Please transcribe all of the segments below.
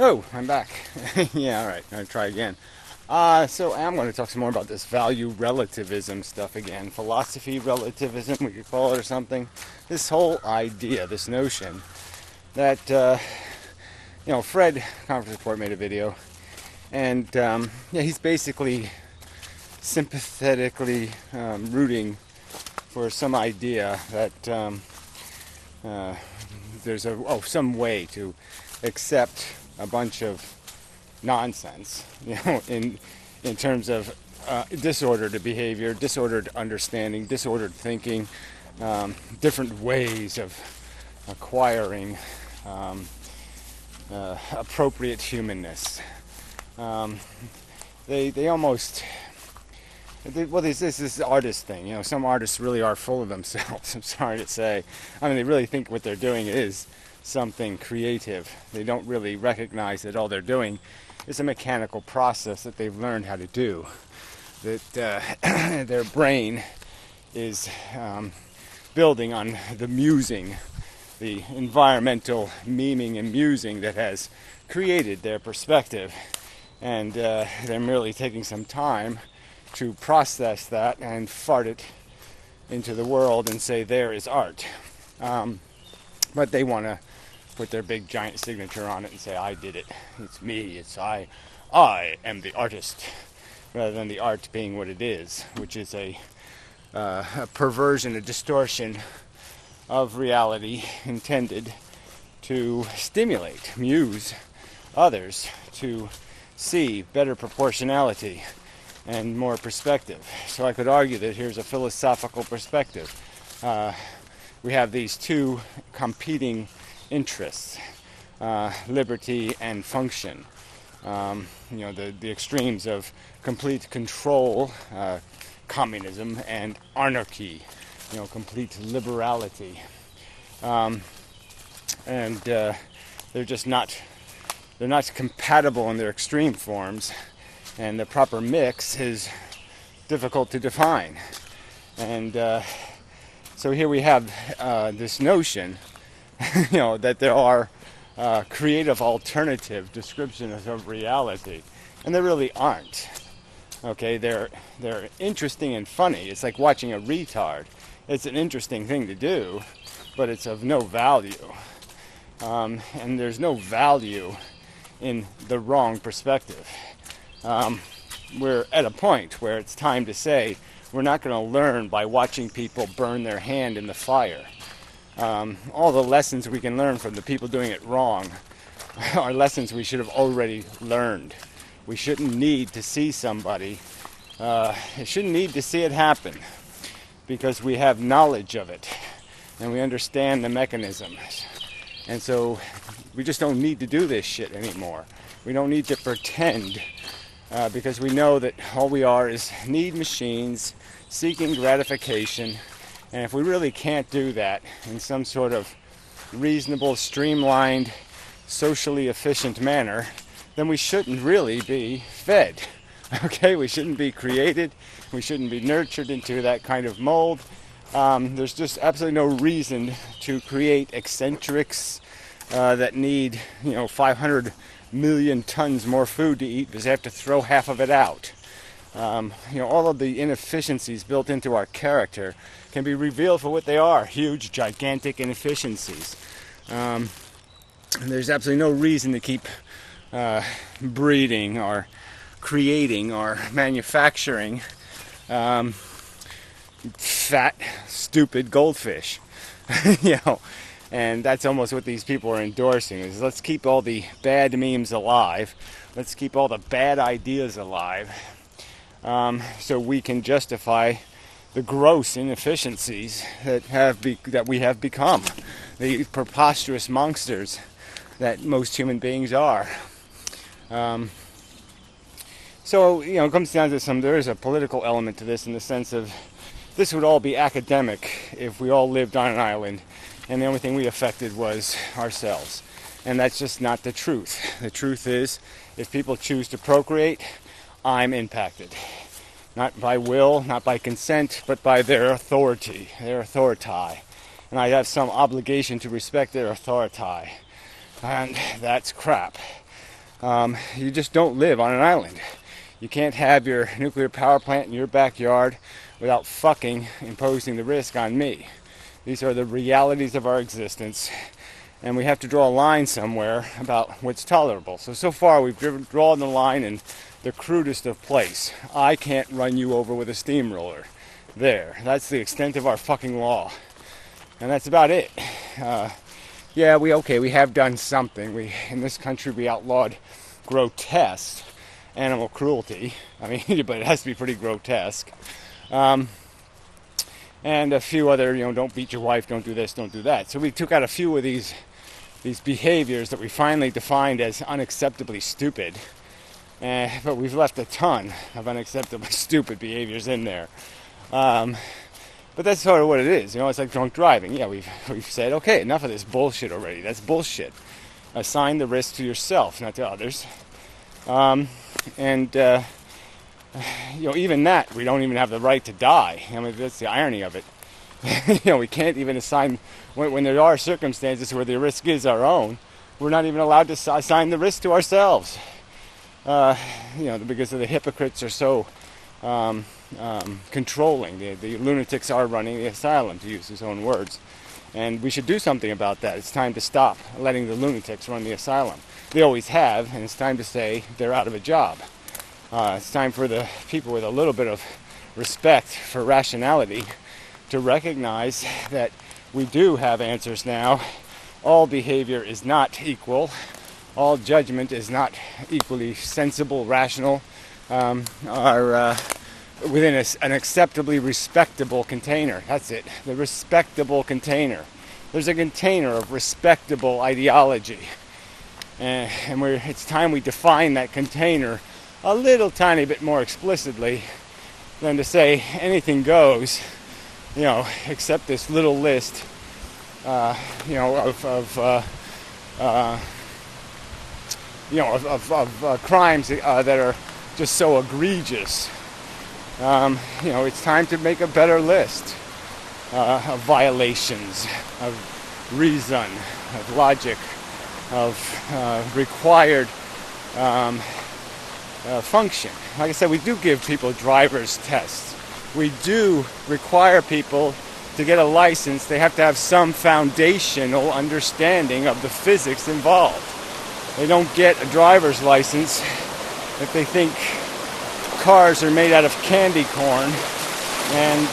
Oh, I'm back. Yeah, all right. I'll try again. So I'm going to talk some more about this value relativism stuff again. Philosophy relativism, we could call it, or something. This whole idea, this notion that, Fred Conference Report made a video, and yeah, he's basically sympathetically rooting for some idea that there's some way to accept a bunch of nonsense, in terms of disordered behavior, disordered understanding, disordered thinking, different ways of acquiring appropriate humanness. They almost this artist thing. Some artists really are full of themselves. I'm sorry to say. I mean, they really think what they're doing is something creative. They don't really recognize that all they're doing is a mechanical process that they've learned how to do. That their brain is building on the musing, the environmental memeing and musing that has created their perspective. And they're merely taking some time to process that and fart it into the world and say there is art. But they want to put their big giant signature on it and say, I did it. It's me. It's I. I am the artist. Rather than the art being what it is, which is a perversion, a distortion of reality intended to stimulate, muse others to see better proportionality and more perspective. So I could argue that here's a philosophical perspective. We have these two competing interests, liberty and function. The extremes of complete control, communism, and anarchy, complete liberality. And they're just they're not compatible in their extreme forms, and the proper mix is difficult to define. And so here we have this notion, that there are creative alternative descriptions of reality, and there really aren't. Okay, they're interesting and funny. It's like watching a retard. It's an interesting thing to do, but it's of no value. And there's no value in the wrong perspective. We're at a point where it's time to say we're not going to learn by watching people burn their hand in the fire. All the lessons we can learn from the people doing it wrong are lessons we should have already learned. We shouldn't need to see somebody, shouldn't need to see it happen, because we have knowledge of it and we understand the mechanisms. And so we just don't need to do this shit anymore. We don't need to pretend, because we know that all we are is need machines seeking gratification. And if we really can't do that in some sort of reasonable, streamlined, socially efficient manner, then we shouldn't really be fed. Okay, we shouldn't be created. We shouldn't be nurtured into that kind of mold. There's just absolutely no reason to create eccentrics that need, 500 million tons more food to eat because they have to throw half of it out. All of the inefficiencies built into our character can be revealed for what they are: huge, gigantic inefficiencies. And there's absolutely no reason to keep breeding or creating or manufacturing fat, stupid goldfish. And that's almost what these people are endorsing, is let's keep all the bad memes alive, let's keep all the bad ideas alive, so we can justify the gross inefficiencies that we have become, the preposterous monsters that most human beings are. So it comes down to there is a political element to this, in the sense of this would all be academic if we all lived on an island and the only thing we affected was ourselves. And that's just not the truth. The truth is, if people choose to procreate, I'm impacted. Not by will, not by consent, but by their authority, their authority. And I have some obligation to respect their authority. And that's crap. You just don't live on an island. You can't have your nuclear power plant in your backyard without fucking imposing the risk on me. These are the realities of our existence, and we have to draw a line somewhere about what's tolerable. So far we've drawn the line in the crudest of place. I can't run you over with a steamroller. There. That's the extent of our fucking law. And that's about it. Yeah, we have done something. In this country, we outlawed grotesque animal cruelty. I mean, but it has to be pretty grotesque. And a few other, don't beat your wife, don't do this, don't do that. So we took out a few of these behaviors that we finally defined as unacceptably stupid. But we've left a ton of unacceptably stupid behaviors in there. But that's sort of what it is. It's like drunk driving. Yeah, we've said, okay, enough of this bullshit already. That's bullshit. Assign the risk to yourself, not to others. Even that, we don't even have the right to die. I mean, that's the irony of it. We can't even assign, when there are circumstances where the risk is our own, we're not even allowed to assign the risk to ourselves. Because the hypocrites are so controlling. The lunatics are running the asylum, to use his own words. And we should do something about that. It's time to stop letting the lunatics run the asylum. They always have, and it's time to say they're out of a job. It's time for the people with a little bit of respect for rationality to recognize that we do have answers now. All behavior is not equal. All judgment is not equally sensible, rational, are within an acceptably respectable container. That's it, the respectable container. There's a container of respectable ideology. And it's time we define that container a little tiny bit more explicitly than to say anything goes, except this little list, of crimes that are just so egregious. It's time to make a better list of violations, of reason, of logic, of required function. Like I said, we do give people driver's tests. We do require people to get a license. They have to have some foundational understanding of the physics involved. They don't get a driver's license if they think cars are made out of candy corn, and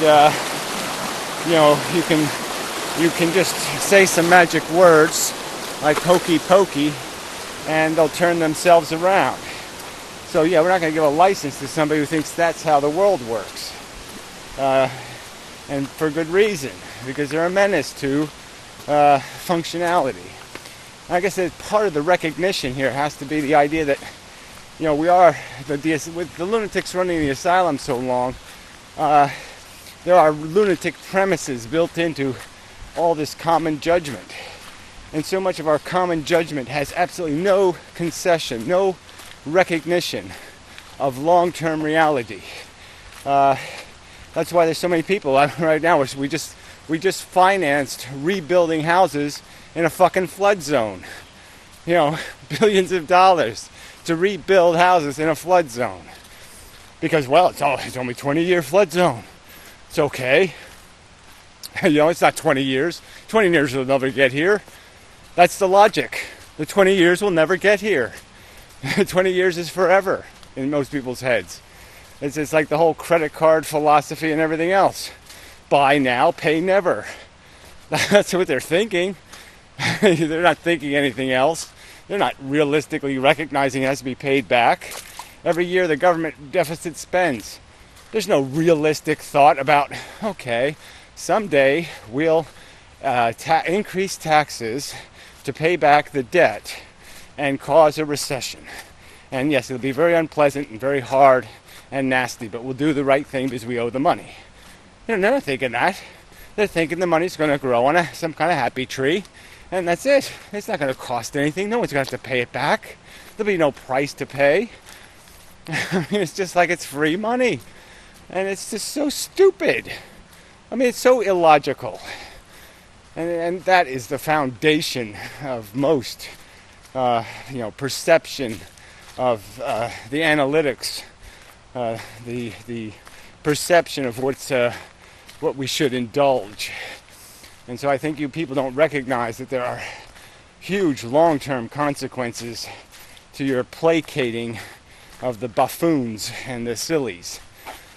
you can just say some magic words like hokey pokey, and they'll turn themselves around. So yeah, we're not going to give a license to somebody who thinks that's how the world works, and for good reason, because they're a menace to functionality. I guess that part of the recognition here has to be the idea that we are, with the lunatics running the asylum so long, there are lunatic premises built into all this common judgment. And so much of our common judgment has absolutely no concession, no recognition of long-term reality. That's why there's so many people right now. We just financed rebuilding houses in a fucking flood zone. Billions of dollars to rebuild houses in a flood zone. Because, it's only 20-year flood zone. It's okay. It's not 20 years. 20 years will never get here. That's the logic. The 20 years will never get here. 20 years is forever in most people's heads. It's like the whole credit card philosophy and everything else. Buy now, pay never. That's what they're thinking. They're not thinking anything else. They're not realistically recognizing it has to be paid back. Every year the government deficit spends. There's no realistic thought about, okay, someday we'll increase taxes to pay back the debt and cause a recession. And yes, it'll be very unpleasant and very hard and nasty, but we'll do the right thing because we owe the money. They're not thinking that. They're thinking the money's going to grow on some kind of happy tree, and that's it. It's not going to cost anything. No one's going to have to pay it back. There'll be no price to pay. It's just like it's free money. And it's just so stupid. It's so illogical. And that is the foundation of most, perception the analytics, the perception of what we should indulge. And so I think you people don't recognize that there are huge long-term consequences to your placating of the buffoons and the sillies.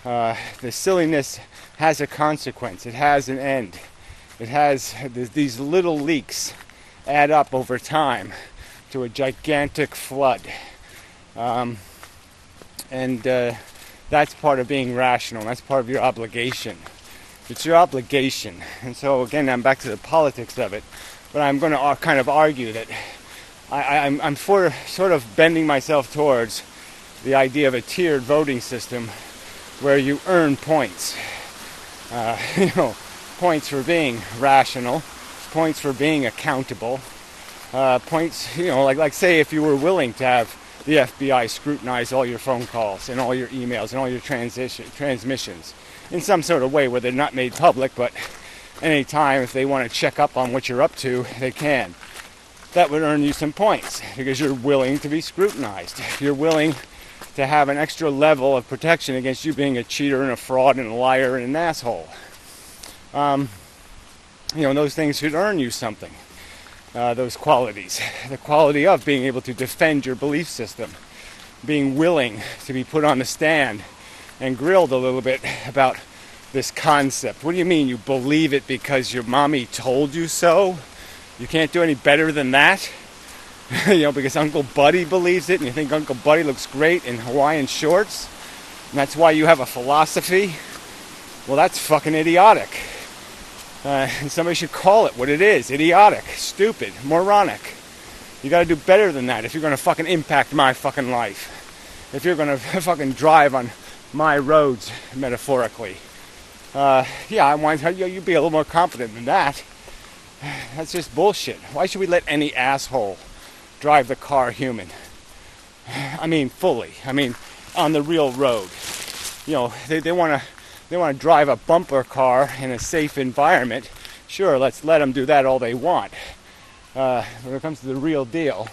The silliness has a consequence. It has an end. It has these little leaks add up over time to a gigantic flood. And that's part of being rational. That's part of your obligation. It's your obligation. And so again, I'm back to the politics of it. But I'm going to kind of argue that I'm sort of bending myself towards the idea of a tiered voting system where you earn points. Points for being rational, points for being accountable, points, like say if you were willing to have the FBI scrutinize all your phone calls and all your emails and all your transmissions in some sort of way where they're not made public, but any time if they want to check up on what you're up to, they can. That would earn you some points because you're willing to be scrutinized. You're willing to have an extra level of protection against you being a cheater and a fraud and a liar and an asshole. Those things should earn you something. Those qualities. The quality of being able to defend your belief system. Being willing to be put on the stand and grilled a little bit about this concept. What do you mean you believe it because your mommy told you so? You can't do any better than that? Because Uncle Buddy believes it and you think Uncle Buddy looks great in Hawaiian shorts? And that's why you have a philosophy? Well, that's fucking idiotic. And somebody should call it what it is. Idiotic, stupid, moronic. You gotta do better than that if you're gonna fucking impact my fucking life. If you're gonna fucking drive on my roads, metaphorically. I want you be a little more confident than that. That's just bullshit. Why should we let any asshole drive the car human? I mean, fully. I mean, on the real road. They want to drive a bumper car in a safe environment. Sure, let's let them do that all they want. When it comes to the real deal,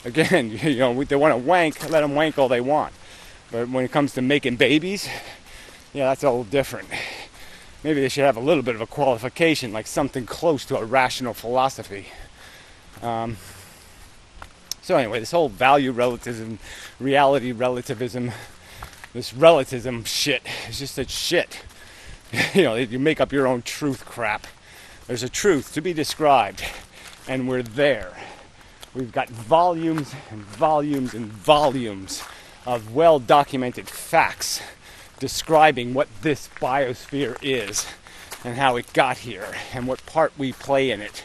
again, they want to wank, let them wank all they want. But when it comes to making babies, that's all different. Maybe they should have a little bit of a qualification, like something close to a rational philosophy. So anyway, this whole value relativism, reality relativism, this relativism shit is just such shit. You make up your own truth crap. There's a truth to be described, and we're there. We've got volumes and volumes and volumes of well-documented facts describing what this biosphere is and how it got here and what part we play in it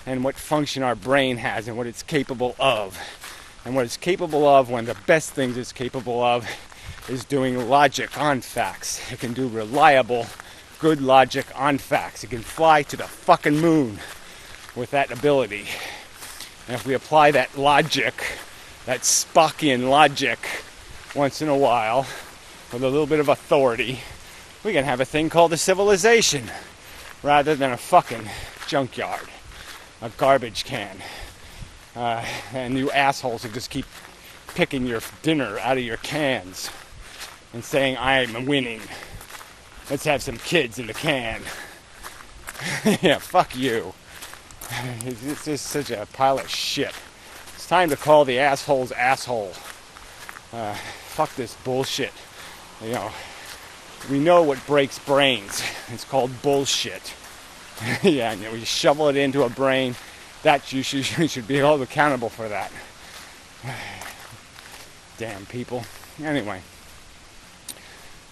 and what function our brain has and what it's capable of. And what it's capable of, one of the best things it's capable of, is doing logic on facts. It can do reliable, good logic on facts. It can fly to the fucking moon with that ability. And if we apply that logic, that Spockian logic, once in a while, with a little bit of authority, we can have a thing called a civilization rather than a fucking junkyard, a garbage can. And you assholes who just keep picking your dinner out of your cans and saying, I'm winning. Let's have some kids in the can. Yeah, fuck you. It's just such a pile of shit. It's time to call the assholes asshole. Fuck this bullshit. We know what breaks brains. It's called bullshit. Yeah, we shovel it into a brain. That you should be held accountable for that. Damn people. Anyway.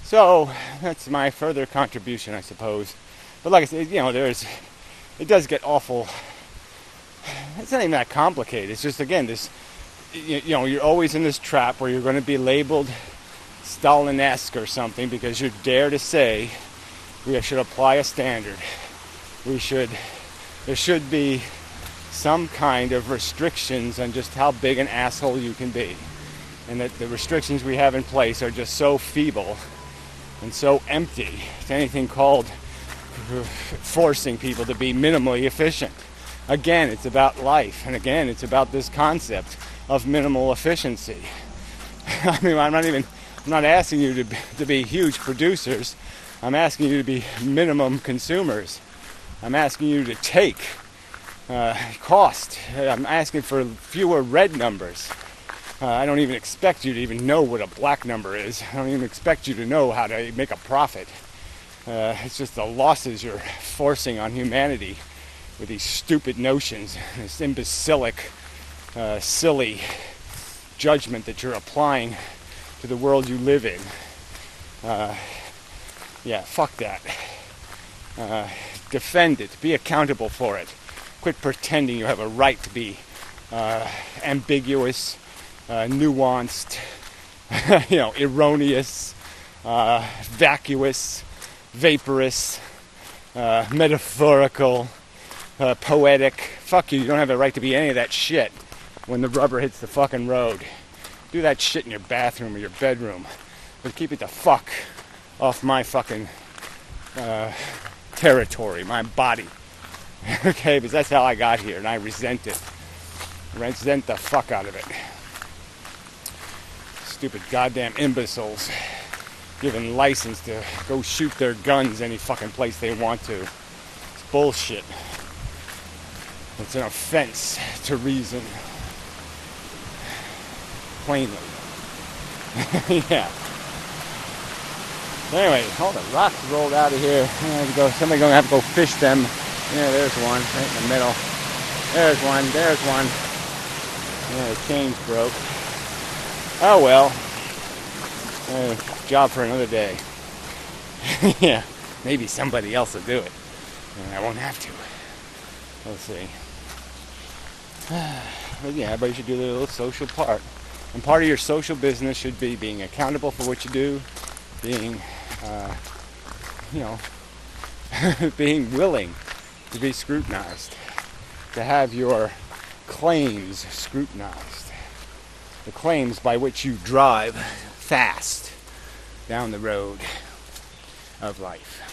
So, that's my further contribution, I suppose. But like I said, it does get awful. It's not even that complicated. It's just, again, this, you're always in this trap where you're going to be labeled Stalin-esque or something because you dare to say we should apply a standard. There should be some kind of restrictions on just how big an asshole you can be. And that the restrictions we have in place are just so feeble and so empty. It's anything called forcing people to be minimally efficient. Again, it's about life. And again, it's about this concept of minimal efficiency. I mean, I'm not asking you to be huge producers. I'm asking you to be minimum consumers. I'm asking you to take cost. I'm asking for fewer red numbers. I don't even expect you to even know what a black number is. I don't even expect you to know how to make a profit. It's just the losses you're forcing on humanity with these stupid notions, this imbecilic, silly judgment that you're applying to the world you live in. Yeah, fuck that. Defend it. Be accountable for it. Quit pretending you have a right to be ambiguous, nuanced, erroneous, vacuous, vaporous, metaphorical, poetic. Fuck you. You don't have a right to be any of that shit when the rubber hits the fucking road. Do that shit in your bathroom or your bedroom. But keep it the fuck off my fucking territory, my body. Okay, because that's how I got here, and I resent it. Resent the fuck out of it. Stupid goddamn imbeciles given license to go shoot their guns any fucking place they want to. It's bullshit. It's an offense to reason. Plainly. Yeah. Anyway, all the rocks rolled out of here. Somebody's gonna have to go fish them. Yeah, there's one right in the middle. There's one. Yeah, the chain's broke. Oh well. Job for another day. Yeah, maybe somebody else will do it. And I won't have to. We'll see. But yeah, everybody should do their little social part. And part of your social business should be being accountable for what you do, being, being willing to be scrutinized, to have your claims scrutinized, the claims by which you drive fast down the road of life.